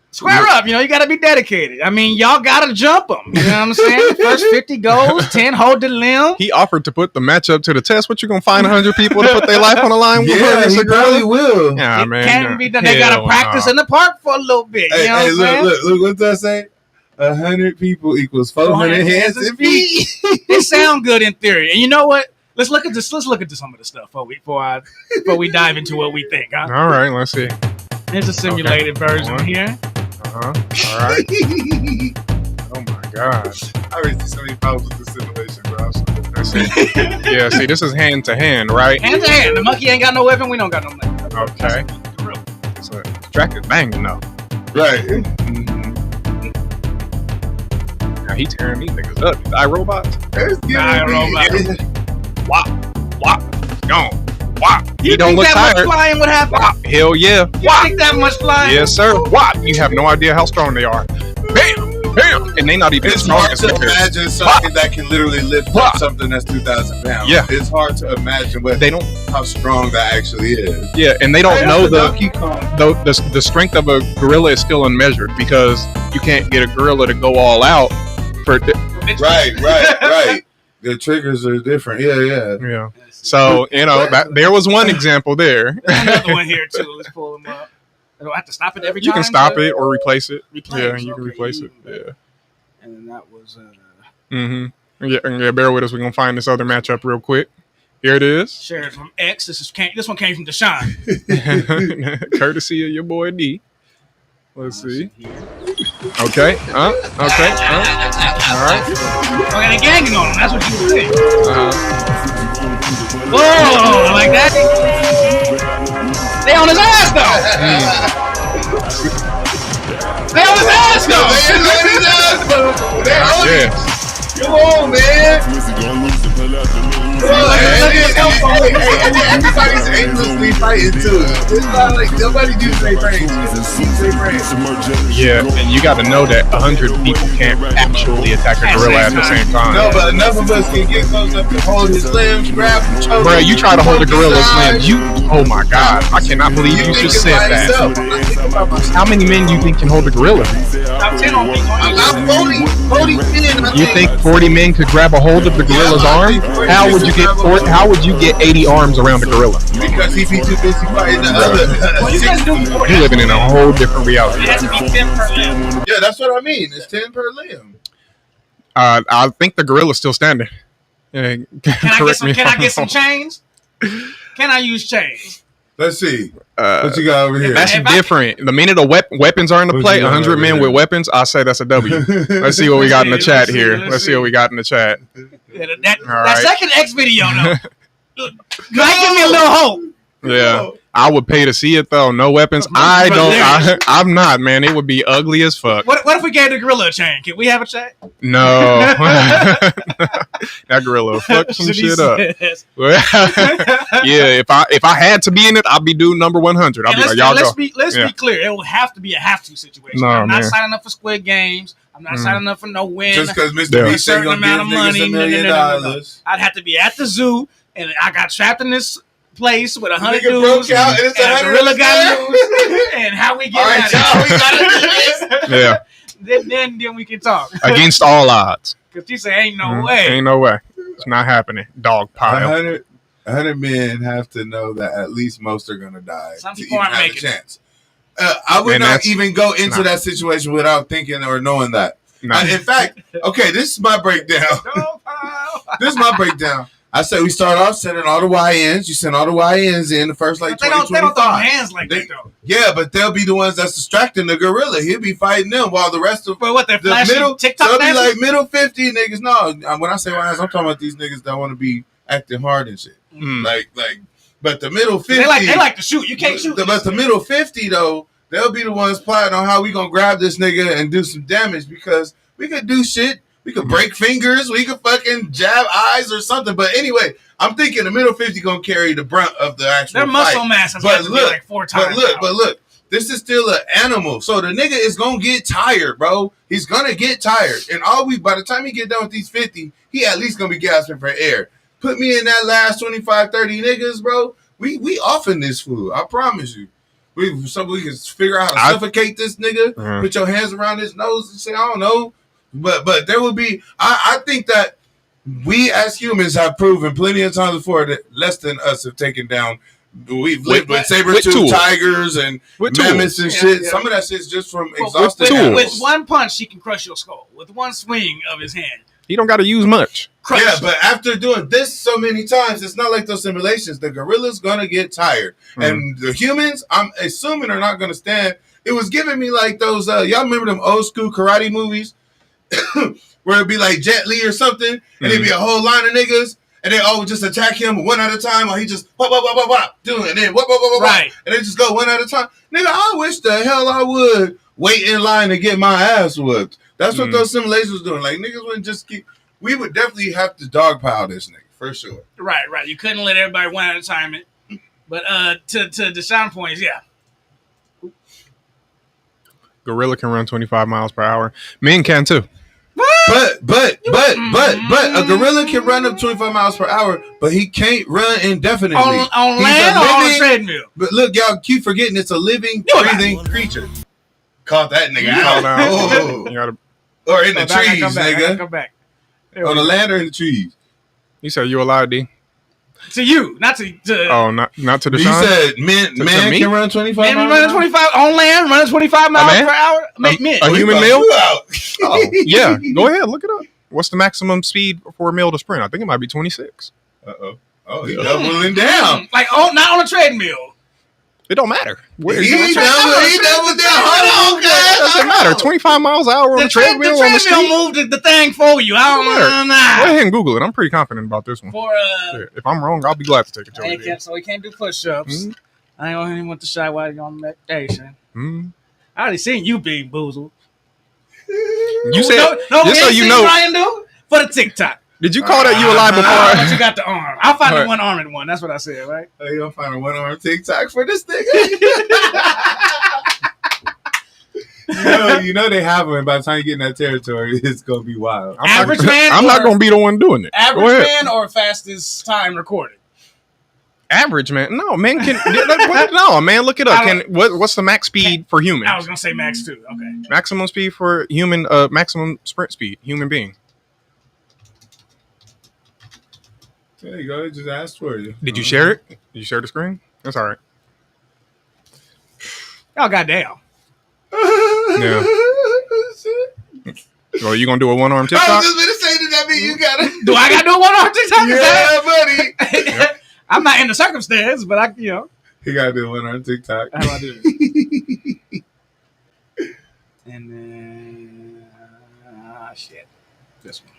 square up. You got to be dedicated. I mean, y'all got to jump them. You know what I'm saying? First 50 goals, 10 hold the limb. He offered to put the matchup to the test. What, you going to find 100 people to put their life on the line? Yeah, he probably will. Yeah, man. Can be done. They got to practice in the park for a little bit. Hey, look, what does that say? 100 people equals 400 hands and feet. It sounds good in theory. And you know what? Let's look at this. Let's look at some of the stuff before we dive into what we think. Huh? All right, let's see. There's a simulated version here. All right. Oh my gosh. I already see so many problems with the simulation, bro. Let's see. Yeah, see, this is hand to hand, right? Hand to hand. The monkey ain't got no weapon. We don't got no weapon. Okay. So distracted banging though. Right. Now he tearing these niggas up. iRobots. There's iRobots. Wop, gone. Wop. He don't look tired. Much flying would happen? Wop. Hell yeah. You think that much flying? Yes, sir. Wop. You have no idea how strong they are. Bam, bam, and they not even it's hard to imagine something that can literally lift up something that's 2,000 pounds. Yeah, it's hard to imagine, but they don't how strong that actually is. Yeah, and they don't know the strength of a gorilla is still unmeasured because you can't get a gorilla to go all out for. Right. The triggers are different. Yeah. So there was one example there. There's another one here too. Let's pull them up. I don't have to stop it every time. You can stop it or replace it. You can replace it. Yeah. And then that was. Yeah. Bear with us. We're gonna find this other matchup real quick. Here it is. Shared from X. This one came from Deshaun. Courtesy of your boy D. Let's see. Okay. Okay. All right. I got a ganging on him. That's what you say. Whoa! Like that. They on his ass though. They on his ass though. They on his ass though. Come on, man. Everybody's aimlessly fighting too. It's not like nobody uses their brains. Yeah, and you got to know that 100 people can't actually attack a gorilla at the same time. No, but enough of us can get close up to hold his limbs, grab him, choke him. Bro, you try to hold a gorilla's limbs. Oh my God, I cannot believe you just said that. How many men do you think can hold a gorilla? I'm 10 on me. I'm 40 men. You think 40 men could grab a hold of the gorilla's arm? How would you get 80 arms around a gorilla? Because he'd be too busy fighting the other. You're living in a whole different reality. It has to be 10 per limb. Yeah, that's what I mean. It's 10 per limb. I think the gorilla's still standing. Can I get some chains? Can I use chains? Let's see. What you got over here? That's different. The minute the weapons are in the play, 100 men with weapons, I say that's a W. Let's see what we got in the chat here. Let's see what we got in the chat. Yeah, that second X video, though, might give me a little hope. Yeah. I would pay to see it though. No weapons. I'm not, man. It would be ugly as fuck. What if we gave the gorilla a chain? Can we have a chat? No. That gorilla will fuck some shit up. Yeah, if I had to be in it, I'd be doing number 100. I'd be like, y'all let's go. Be clear. It will have to be a have to situation. No, I'm not man. signing up for Squid Games. I'm not signing up for no win. Just because Mr. B a certain amount of money. $1 million. I'd have to be at the zoo, and I got trapped in this place with 100 Nigga dudes, broke out, and it's and a 100 gorilla got loose, and how we get out of we gotta do Yeah. Then we can talk. Against all odds. Because she said, ain't no way. Ain't no way. It's not happening. Dog pile. 100 men have to know that at least most are gonna die Some to people even aren't have a making chance. I would And not that's- even go into that situation without thinking or knowing that. In fact, okay, this is my breakdown. This is my breakdown. I said we start off sending all the YNs. You send all the YNs in the first like 20, they don't throw hands like that though. Yeah, but they'll be the ones that's distracting the gorilla. He'll be fighting them while the rest of they're the flashing middle TikTok they'll be dances? like middle 50 niggas. No, when I say YNs, I'm talking about these niggas that want to be acting hard and shit. Like, but the middle 50, they like to shoot. You can't shoot. But the middle 50 though, they'll be the ones plotting on how we gonna grab this nigga and do some damage because we could do shit. We could break fingers. We could fucking jab eyes or something. But anyway, I'm thinking the middle 50 gonna carry the brunt of the actual Their muscle fight. mass has But got to be look, like 4 times. but look, this is still an animal. So the nigga is gonna get tired, bro. He's gonna get tired. And by the time he get done with these 50, he at least gonna be gasping for air. Put me in that last 25, 30 niggas, bro. We off in this food. I promise you. We can figure out how to suffocate this nigga. Put your hands around his nose and say, I don't know. But there will be. I think that we as humans have proven plenty of times before that less than us have taken down. We've lived with saber-toothed tigers and mammoths and shit. Yeah. Some of that shit's just from exhausted animals. With one punch, he can crush your skull. With one swing of his hand. He don't got to use much. Yeah, but after doing this so many times, it's not like those simulations. The gorilla's gonna get tired, and the humans, I'm assuming, are not gonna stand. It was giving me like those. Y'all remember them old school karate movies where it'd be like Jet Li or something, and it'd be a whole line of niggas, and they all would just attack him one at a time, or he just doing, and then right, and they just go one at a time. Nigga, I wish the hell I would wait in line to get my ass whooped. That's what those simulations doing. Like niggas wouldn't just keep. We would definitely have to dogpile this nigga for sure. Right. You couldn't let everybody one at a time. But to Deshaun's points, yeah. Gorilla can run 25 miles per hour. Men can too. But a gorilla can run up 25 miles per hour, but he can't run indefinitely. On land or on a treadmill? But look, y'all keep forgetting it's a living, breathing creature. Caught that nigga out. Or in the trees, nigga. Come back. On the land or in the trees? You said you alive, D? To you, not to oh, not to Deshaun? You said man can run 25 miles? Man running 25 on land, running 25 miles per hour. A human male? Oh, yeah, go ahead, look it up. What's the maximum speed for a male to sprint? I think it might be 26. Oh, he's doubling down. Like not on a treadmill. It don't matter. He doubled down. Hold on, guys. It doesn't matter. 25 miles an hour on the treadmill. The treadmill moved the thing for you. I don't know. Go ahead and Google it. I'm pretty confident about this one. If I'm wrong, I'll be glad to take a joke. So he can't do push-ups. I ain't even want to shy while you're on medication. I already seen you being boozled. You said just so you know. Ryan do for the TikTok. Did you call that you alive before? But you got the arm. I'll find the one-armed one. That's what I said, right? Oh, you gonna find a one-armed TikTok for this nigga? you know they have one. By the time you get in that territory, it's gonna be wild. I'm not gonna be the one doing it. Average man or fastest time recorded? Average man. No, man can. No, man. Look it up. What's the max speed for humans? I was gonna say max too. Okay. Maximum speed for human. Maximum sprint speed. Human being. There you go. It just asked for you. Did you share it? Did you share the screen? That's all right. Oh, goddamn. Yeah. Well, you gonna do a one-arm TikTok? I was just gonna say, does that mean you gotta? Do I gotta do a one-arm TikTok? Yeah, buddy. I'm not in the circumstance, but He got to do one on TikTok. How do I do it? And then shit. This one.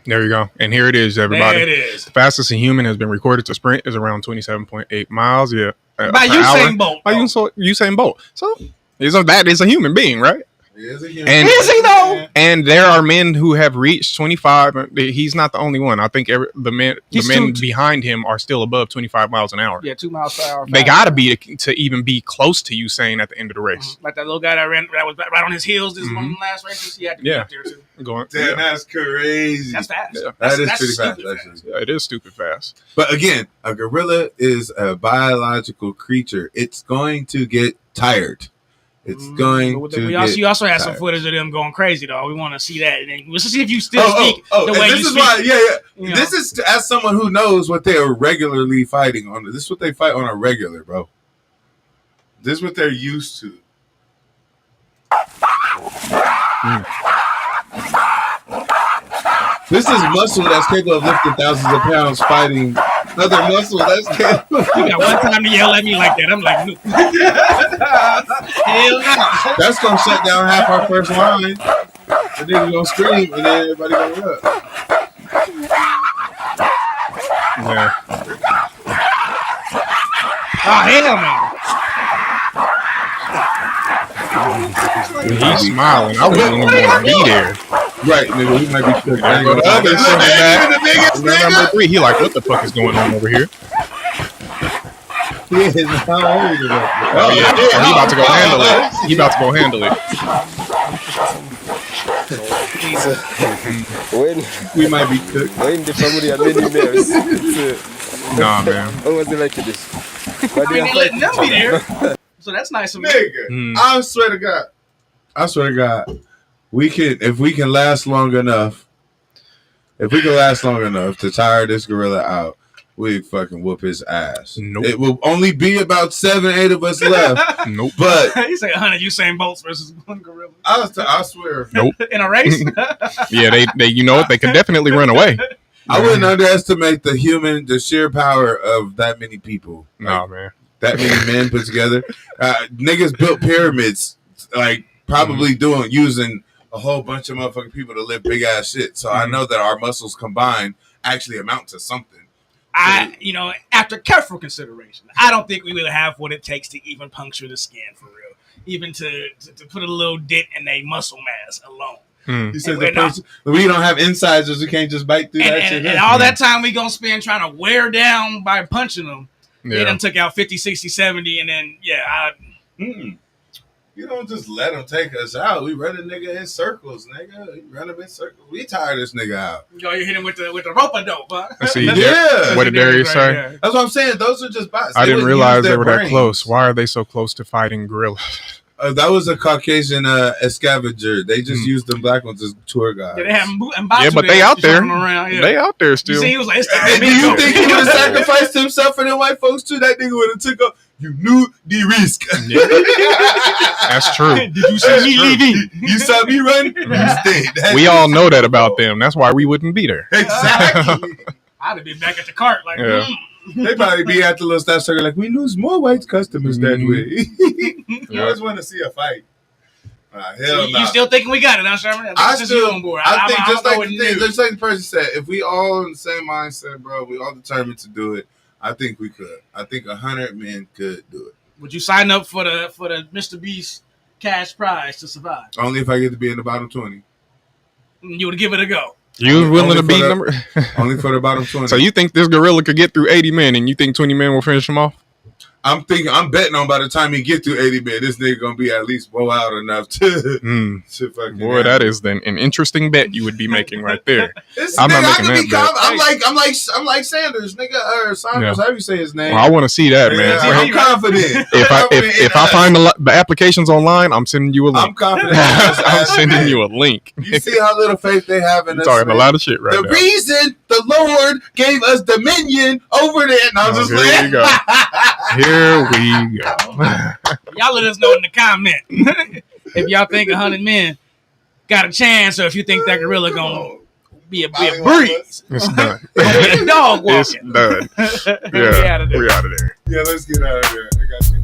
There you go. And here it is, everybody. There it is. The fastest a human has been recorded to sprint is around 27.8 miles. Yeah. By Usain Bolt. By Usain Bolt. So that is a human being, right? He is a human. And, is he though? And there are men who have reached 25. He's not the only one. I think the men behind him are still above 25 miles an hour. Yeah, 2 miles per hour. They got to be to even be close to Usain at the end of the race. Like that little guy that was right on his heels this one of the last races. He had to be up there too. Damn, that's crazy. That's fast. Yeah. That's pretty fast. Yeah, it is stupid fast. But again, a gorilla is a biological creature. It's going to get tired. It's going to You also had some footage of them going crazy, though. We want to see that. And then let's see if you still speak the way this you is speak. why, yeah. This is as someone who knows what they are regularly fighting on. This is what they fight on a regular, bro. This is what they're used to. This is muscle that's capable of lifting thousands of pounds fighting other muscle that's capable. You got one time to yell at me like that. I'm like, no. Hell no. That's going to shut down half our first line. And then we're going to scream and then everybody going to look. Yeah. Oh, hell no. He's smiling. I wouldn't even want to be there. Right, nigga, we might be shook. Number 3, he like, what the fuck is going on over here? Oh, yeah. He about to go handle it. We might be cooked. When the family are millionaires. Nah, man. What was it like this? I mean, they letting them be there. So that's nice of me. Nigga, I swear to God. If we can last long enough to tire this gorilla out, we fucking whoop his ass. Nope. It will only be about 7-8 of us left. Nope. But you say 100 Usain Bolts versus one gorilla. I swear. Nope. In a race? Yeah, they you know what? They can definitely run away. I wouldn't underestimate the sheer power of that many people. Nah, man. That many men put together. Niggas built pyramids, like probably using a whole bunch of motherfucking people to lift big ass shit. So I know that our muscles combined actually amount to something. After careful consideration, I don't think we will have what it takes to even puncture the skin for real. Even to put a little dent in a muscle mass alone. You said we don't have incisors. We can't just bite through that shit. And all that time we gonna spend trying to wear down by punching them. Yeah. They done took out 50, 60, 70, and then you don't just let them take us out. We run a nigga in circles, nigga. We run him in circles. We tire this nigga out. You hit him with the rope-a-dope, huh? See, what did Darius say? Yeah. That's what I'm saying. Those are just bots. I didn't realize they were that close. Why are they so close to fighting gorillas? That was a Caucasian scavenger. They just used them black ones as tour guides. Yeah, they have but they out there. They out there still. See, he was like, do you think he would have sacrificed himself for them white folks too? That nigga would have took up. You knew the risk. Yeah. That's true. Did you see me leaving? You saw me run? You stayed. We all know that about them. That's why we wouldn't be there. Exactly. I'd have been back at the cart like, They probably be at the little staff circle like, we lose more white customers that way. You always want to see a fight. Hell no. You still thinking we got it, huh, Sherman? I think just like the person said, if we all in the same mindset, bro, we all determined to do it, I think we could. I think 100 men could do it. Would you sign up for the Mr. Beast cash prize to survive? Only if I get to be in the bottom 20. You would give it a go. You willing to beat number? Only for the bottom 20. So you think this gorilla could get through 80 men, and you think 20 men will finish him off? I'm betting on by the time he get through 80 men, this nigga gonna be at least blow out enough to fucking. Boy, that is then an interesting bet you would be making right there. I'm not making that bet. I'm like Sanders, nigga, or Sanders. How you say his name? Well, I want to see that, man. I'm confident. If I find the applications online, I'm sending you a link. I'm confident. I'm sending you a link. You see how little faith they have in us. Talking a lot of shit right now. The reason the Lord gave us dominion over there. No, just here we go. Here we go. Y'all let us know in the comment if y'all think 100 men got a chance, or if you think that gorilla gonna be a breeze. It's done. Dog walking. It's done. Yeah, we out of there. Yeah, let's get out of there. I got you.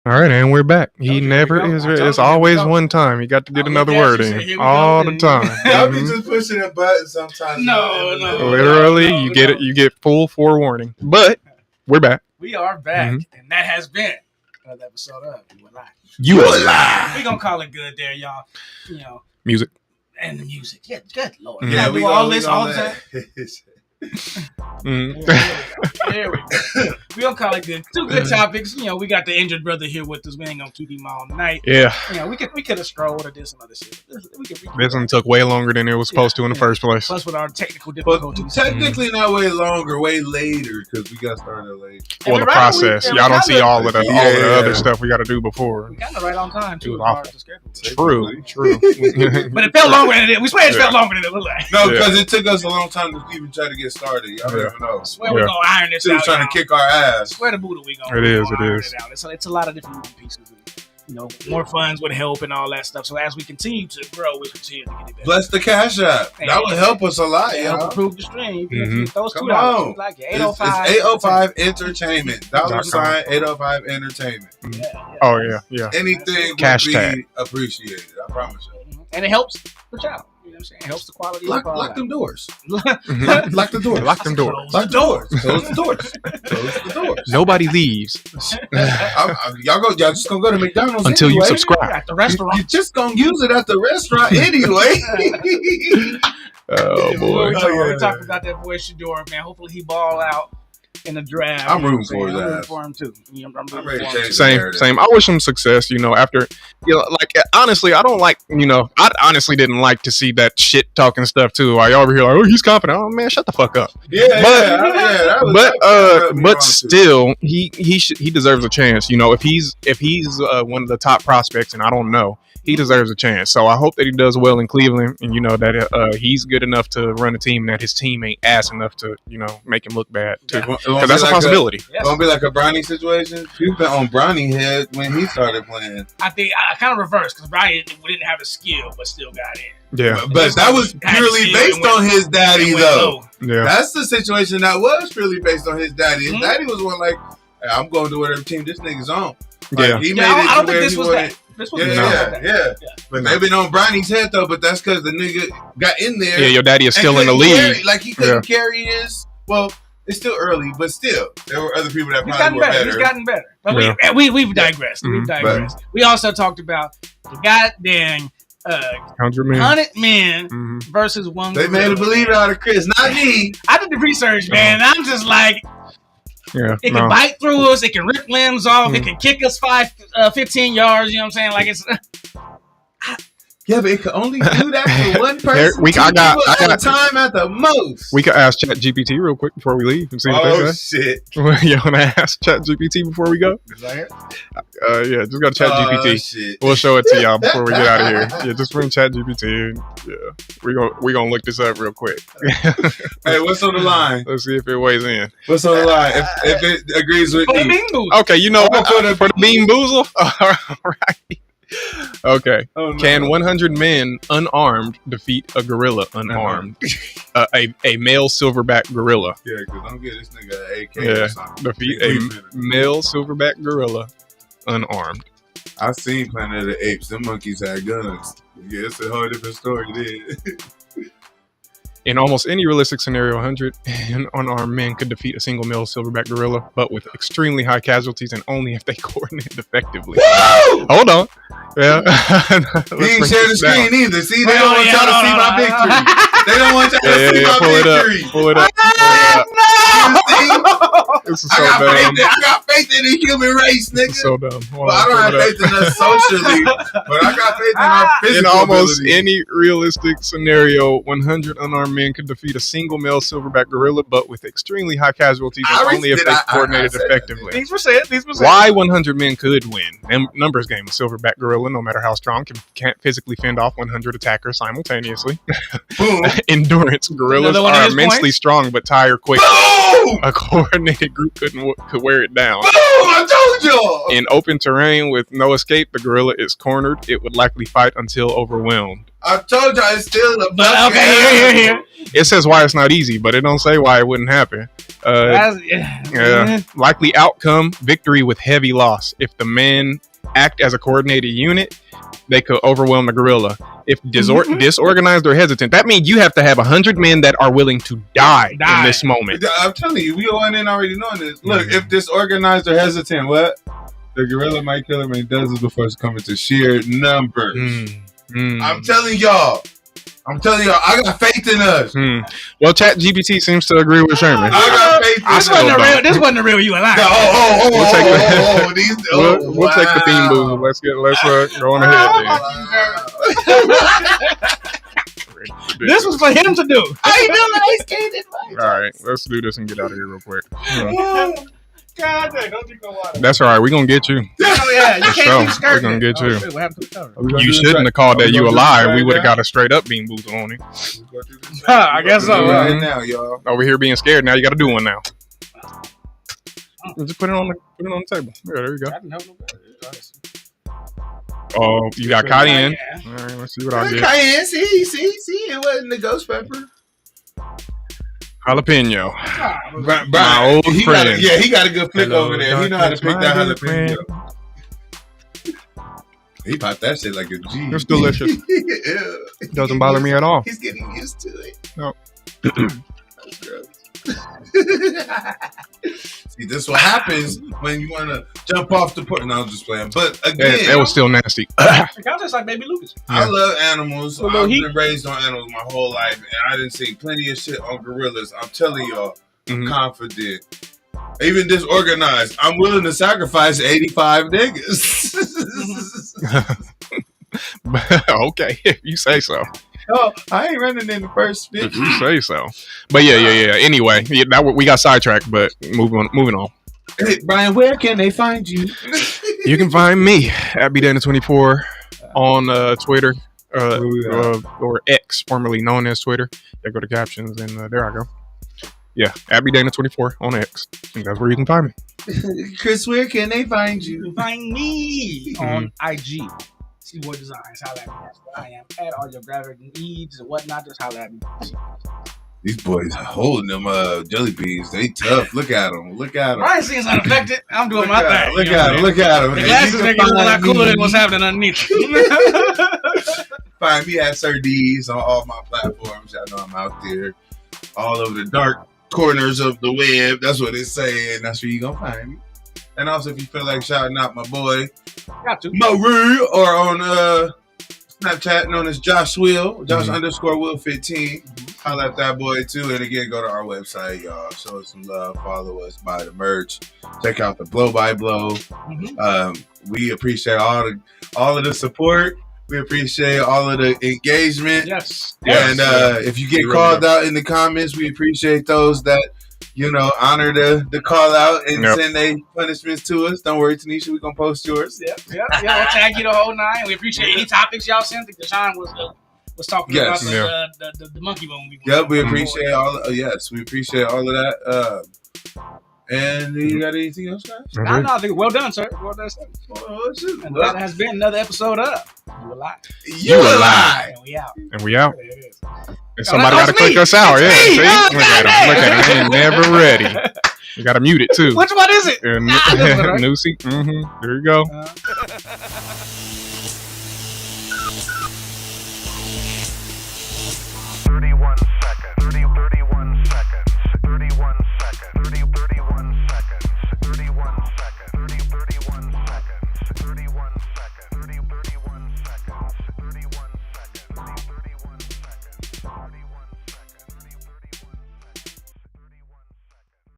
All right, and we're back. He never is. It's always one time. You got to get another word in all the time. Y'all be just pushing a button sometimes. No. Literally, you get it. You get full forewarning. But we're back. We are back, and that has been another episode of You Were Live. You Were Live. We gonna call it good there, y'all. You know, music and the music. Yeah, good lord. Yeah, we do all this all the time. There we go. We gonna call it good. Two good topics. You know, we got the injured brother here with us. We ain't gonna keep him all night. Yeah. You know, we could have strolled or did some other shit. This one took way longer than it was supposed to in the first place. Plus with our technical difficulties. But technically not way longer, way later, because we got started late. Well, the process. Y'all don't see all of the other stuff we got to do before. We got it right on time too. True. But it felt longer than it. We swear it felt longer than it looked like. No, because it took us a long time to even try to get started. Y'all don't even know. I swear we're gonna iron this She was out. trying to kick our ass. I swear to Buddha we gonna. It is. It's a lot of different moving pieces. You know, more funds would help and all that stuff. So as we continue to grow, we continue to get it better. Bless the Cash App. That would help us a lot, y'all. Help improve the stream. Those Come $2, on. like it. It's 805 Entertainment. $sign 805 Entertainment. Oh yeah. Anything Cash would tag. be appreciated. I promise you. And it helps the child. You know what I'm saying? It helps the quality of Lock them doors. Lock them doors. Lock the doors. Close the doors. Close the doors. Nobody leaves Y'all just gonna go to McDonald's until anyway. you subscribe. At the restaurant. You're just gonna use it at the restaurant anyway. Oh boy. We talked about that boy Sheduer, man. Hopefully he ball out in the draft. I'm rooting for I'm that. rooting for him too. I'm ready to change Same. I wish him success. You know, after, like, honestly, I don't like. I honestly didn't like to see that shit talking stuff too. Like over here, like, oh, he's confident. Oh man, shut the fuck up. But still, he deserves a chance. You know, if he's one of the top prospects, and I don't know, he deserves a chance. So I hope that he does well in Cleveland, and that he's good enough to run a team, and that his team ain't ass enough to make him look bad too. Because that's a possibility. It's gonna be like a Bronny situation. You've been on Bronny head when he started playing. I think I kind of reversed because Bronny didn't have the skill, but still got in. Yeah, but that was purely based on his daddy, though. Yeah, that's the situation that was purely based on his daddy. His daddy was one like, hey, I'm going to whatever team this nigga's on. Like, he made it. I don't to think where this he was wanted. that. This was yeah. But maybe on Bronny's head though. But that's because the nigga got in there. Yeah, your daddy is still in the league. He couldn't carry his. Well, it's still early, but still, there were other people that probably were better. He's gotten better. But we've digressed. We've digressed. We also talked about the goddamn 100 men versus one. They made a believer out of Chris, not me. I did the research, man. And I'm just like, it can bite through us. It can rip limbs off. It can kick us 15 yards. You know what I'm saying? Like it's. Yeah, but it could only do that for one person. I got time at the most. We could ask ChatGPT real quick before we leave and see what they say. Shit! You want to ask ChatGPT before we go? Yeah, just go to ChatGPT. We'll show it to y'all before we get out of here. Yeah, just bring ChatGPT. Yeah, we gonna look this up real quick. Hey, what's on the line? Let's see if it weighs in. What's on the line? If it agrees with me. Okay, you know what? For the Bean Boozle. All right. Okay. Oh, no. Can 100 men unarmed defeat a gorilla unarmed? A male silverback gorilla. Yeah, because I'm getting this nigga an AK or something. Defeat a male silverback gorilla unarmed. I've seen Planet of the Apes. Them monkeys had guns. Yeah, it's a whole different story then. In almost any realistic scenario, 100 unarmed men could defeat a single male silverback gorilla, but with extremely high casualties and only if they coordinate effectively. Woo! Hold on. Yeah. He ain't share the screen either. See, they don't want y'all to see my victory. They don't want y'all to see my victory. Pull it up. This is so dumb. I got faith in the human race, nigga. So dumb. Well, I don't have faith in us socially, but I got faith in our physical In almost ability. any realistic scenario, 100 unarmed men could defeat a single male silverback gorilla, but with extremely high casualties and only if they coordinated effectively. These were said. Why 100 men could win? Numbers game. A silverback gorilla, no matter how strong, can't physically fend off 100 attackers simultaneously. Boom. Endurance. Gorillas are immensely strong but tire quick. Boom! A coordinated group could wear it down. Boom! I told y'all! In open terrain with no escape, the gorilla is cornered. It would likely fight until overwhelmed. I told y'all it's still a bucket. Okay, here. It says why it's not easy, but it don't say why it wouldn't happen. Likely outcome, victory with heavy loss. If the men act as a coordinated unit, they could overwhelm the gorilla. If disorganized or hesitant, that means you have to have 100 men that are willing to die in this moment. I'm telling you, we going in already knowing this. Look, if disorganized or hesitant, what? The gorilla might kill him and does this before it's coming to sheer numbers. I'm telling y'all, I got faith in us. Well, ChatGPT seems to agree with Sherman. I got faith in us. This wasn't the real you and I. We'll take the Bean Boozle. Let's go on ahead then. This was for him to do. How you doing? Ice skating. All right, let's do this and get out of here real quick. God dang, don't drink no water. That's all right. We're going to get you. Yeah, you can't be We're going to get you. What happened to the cover? You shouldn't have called that you a lie. We would have got a straight up Bean Boozle on him. I guess so. Right now, y'all. Over here being scared. Now you got to do one now. Just put it on the table. Yeah, there you go. Oh, you got cayenne. All right, let's see what I get. Cayenne, see, it wasn't the ghost pepper. Jalapeno. My old friend. He got a good flick over there. He know how to pick that jalapeno. He popped that shit like a G. It's delicious. It doesn't bother me at all. He's getting used to it. No. That's gross. See, this is what happens when you want to jump off the porch. No, I'm just playing. But again, that was still nasty. It sounds just like Baby Lucas. I love animals. I've been raised on animals my whole life, and I didn't see plenty of shit on gorillas. I'm telling y'all, I'm confident. Even disorganized, I'm willing to sacrifice 85 niggas. Okay, if you say so. Oh, I ain't running in the first 50. If you say so. But yeah. Anyway, we got sidetracked, but moving on. Hey, Brian, where can they find you? You can find me at BDana24 on Twitter or X, formerly known as Twitter. Go to captions, and there I go. Yeah, AbbyDana24 on X. And that's where you can find me. Chris, where can they find you? You can find me on IG. Sheduer Designs. Holla at me. That's what I am. At all your graphic needs and whatnot. Just holla at me. These boys are holding them jelly beans. They tough. Look at them. Look at them. Ryan seems unaffected. I'm doing my thing. Look at them. Look at them. The glasses make it look a lot cooler than what's happening underneath. Find me at Sir D's on all my platforms. Y'all know I'm out there. All over the dark corners of the web. That's what it's saying. That's where you gonna find me. And also, if you feel like shouting out my boy, Marie, or on Snapchat known as Josh Will, Josh_Will15. Holla at that boy too. And again, go to our website, y'all. Show us some love. Follow us. Buy the merch. Check out the Blow by Blow. We appreciate all of the support. We appreciate all of the engagement. Yes. And if you get called out in the comments, we appreciate those that, honor the call out and send their punishments to us. Don't worry, Tanisha, we're going to post yours. Yeah, we'll tag you the whole nine. We appreciate any topics y'all sent. I think Deshaun was talking about the monkey bone. Yep, we appreciate all. We appreciate all of that. And you got anything else, guys? No, I think well done, sir. Well done, sir. And that has been another episode of You a Lie. You a Lie. And we out. There it is. And somebody got to click us out. Yeah, see? Look at him. Look at him. He ain't never ready. You got to mute it, too. Which one is it? New seat. There you go.